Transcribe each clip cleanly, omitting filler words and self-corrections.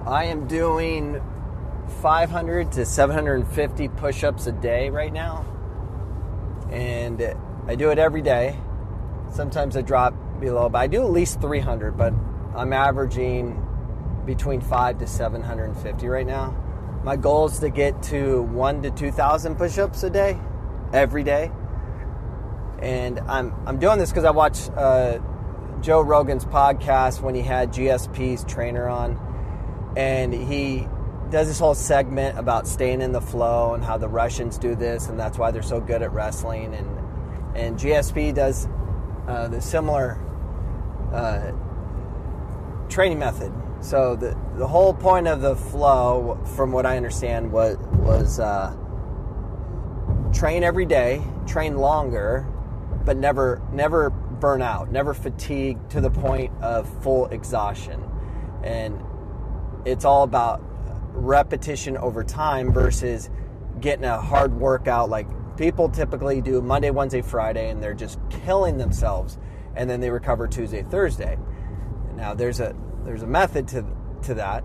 I am doing 500 to 750 push-ups a day right now. And I do it every day. Sometimes I drop below, but I do at least 300, but I'm averaging between 5 to 750 right now. My goal is to get to 1 to 2,000 push-ups a day, every day. And I'm doing this because I watched Joe Rogan's podcast when he had GSP's trainer on, and he does this whole segment about staying in the flow and how the Russians do this, and that's why they're so good at wrestling. And GSP does the similar training method. So the whole point of the flow, from what I understand, was train every day, train longer, but never burn out, never fatigue to the point of full exhaustion. And it's all about repetition over time versus getting a hard workout. Like people typically do Monday, Wednesday, Friday, and they're just killing themselves, and then they recover Tuesday, Thursday. Now there's a method to that,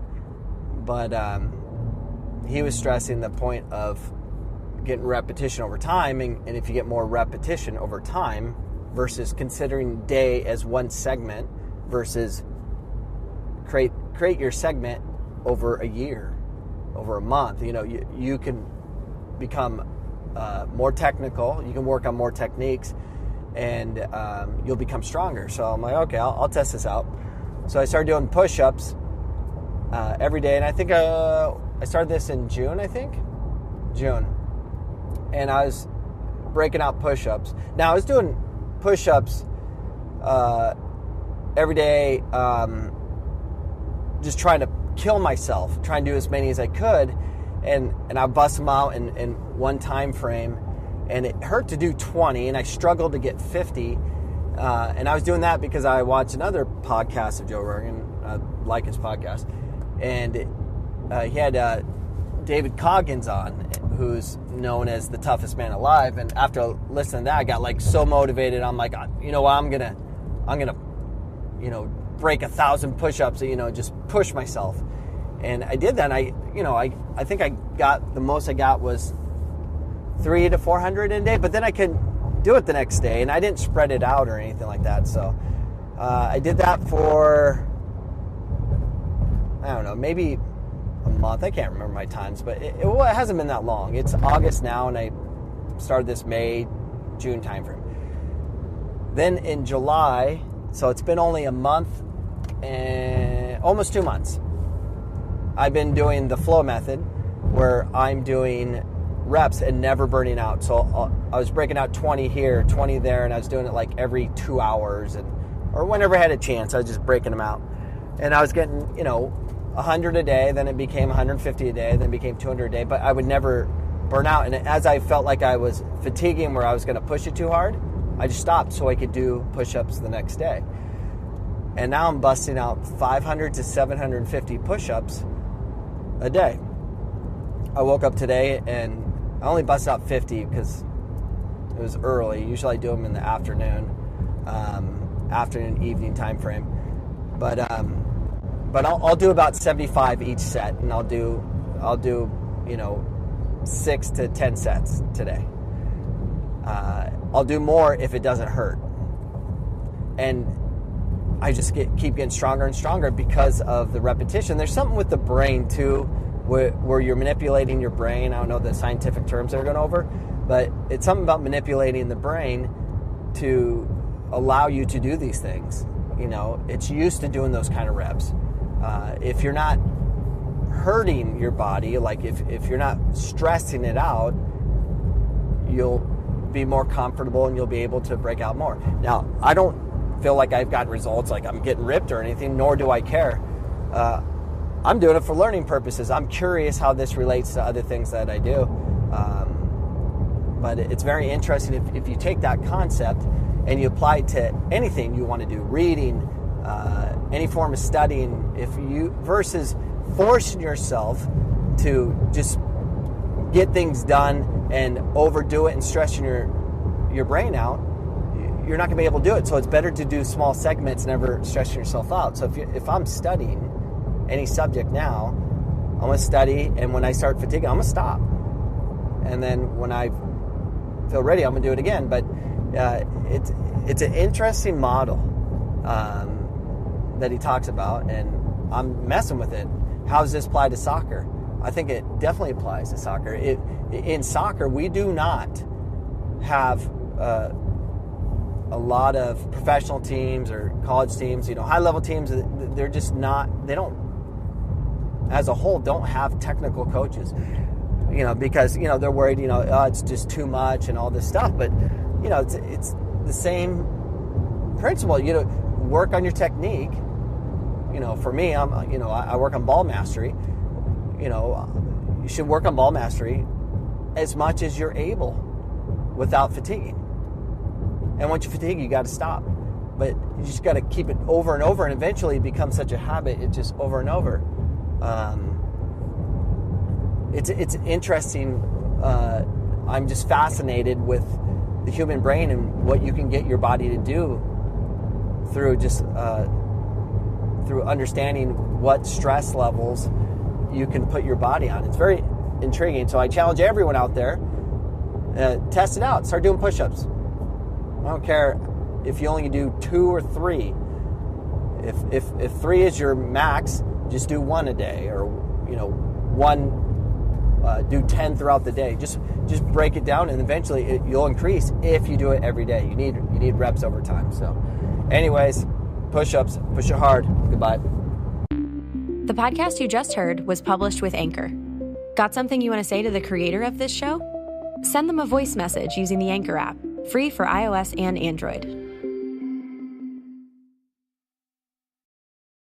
but he was stressing the point of getting repetition over time, and if you get more repetition over time versus considering day as one segment versus create your segment over a year, over a month. You can become more technical, you can work on more techniques, and you'll become stronger. So I'm like, okay, I'll test this out. So I started doing push-ups every day, and I think I started this in June, June. And I was breaking out push-ups. Now, I was doing push-ups every day, just trying to kill myself, trying to do as many as I could, and I bust them out in one time frame, and it hurt to do 20, and I struggled to get 50, and I was doing that because I watched another podcast of Joe Rogan, like his podcast, and he had David Coggins on, who's known as the toughest man alive. And after listening to that, I got like so motivated. I'm like, you know what, I'm gonna break 1,000 push-ups, just push myself. And I did that. And I think I got, the most I got was 300 to 400 a day, but then I couldn't do it the next day, and I didn't spread it out or anything like that. So I did that for, I don't know, maybe a month. I can't remember my times, but it hasn't been that long. It's August now, and I started this May, June timeframe. Then in July, so it's been only a month and almost 2 months, I've been doing the flow method, where I'm doing reps and never burning out. So I was breaking out 20 here, 20 there, and I was doing it like every 2 hours, or whenever I had a chance, I was just breaking them out. And I was getting, 100 a day, then it became 150 a day, then it became 200 a day, but I would never burn out. And as I felt like I was fatiguing where I was going to push it too hard, I just stopped so I could do push-ups the next day. And now I'm busting out 500 to 750 push-ups a day. I woke up today and I only busted out 50 because it was early. Usually I do them in the afternoon, evening time frame. But I'll do about 75 each set, and I'll do 6 to 10 sets today. I'll do more if it doesn't hurt, and I just keep getting stronger and stronger because of the repetition. There's something with the brain too, where you're manipulating your brain. I don't know the scientific terms they're going over, but it's something about manipulating the brain to allow you to do these things. It's used to doing those kind of reps. If you're not hurting your body, like if you're not stressing it out, you'll be more comfortable and you'll be able to break out more. Now, I don't feel like I've got results, like I'm getting ripped or anything, nor do I care. I'm doing it for learning purposes. I'm curious how this relates to other things that I do. But it's very interesting if you take that concept and you apply it to anything you want to do, reading, any form of studying, versus forcing yourself to just get things done and overdo it and stressing your brain out, you're not going to be able to do it. So it's better to do small segments, never stressing yourself out. So if I'm studying, any subject now, I'm going to study, and when I start fatiguing, I'm going to stop. And then when I feel ready, I'm going to do it again. But it's an interesting model that he talks about, and I'm messing with it. How does this apply to soccer? I think it definitely applies to soccer. In soccer, we do not have a lot of professional teams or college teams, high-level teams. They're just not, they don't, as a whole, don't have technical coaches, because, they're worried, it's just too much and all this stuff. But, it's the same principle. Work on your technique. For me, I work on ball mastery. You should work on ball mastery as much as you're able without fatiguing. And once you fatigue, you got to stop. But you just got to keep it over and over, and eventually it becomes such a habit. It's just over and over. It's interesting. I'm just fascinated with the human brain and what you can get your body to do through just through understanding what stress levels you can put your body on. It's very intriguing. So I challenge everyone out there, test it out. Start doing push-ups. I don't care if you only do 2 or 3. If 3 is your max, just do 1 a day, or do 10 throughout the day. Just break it down, and eventually you'll increase if you do it every day. You need reps over time. So, anyways, push-ups, push it hard. Goodbye. The podcast you just heard was published with Anchor. Got something you want to say to the creator of this show? Send them a voice message using the Anchor app, free for iOS and Android.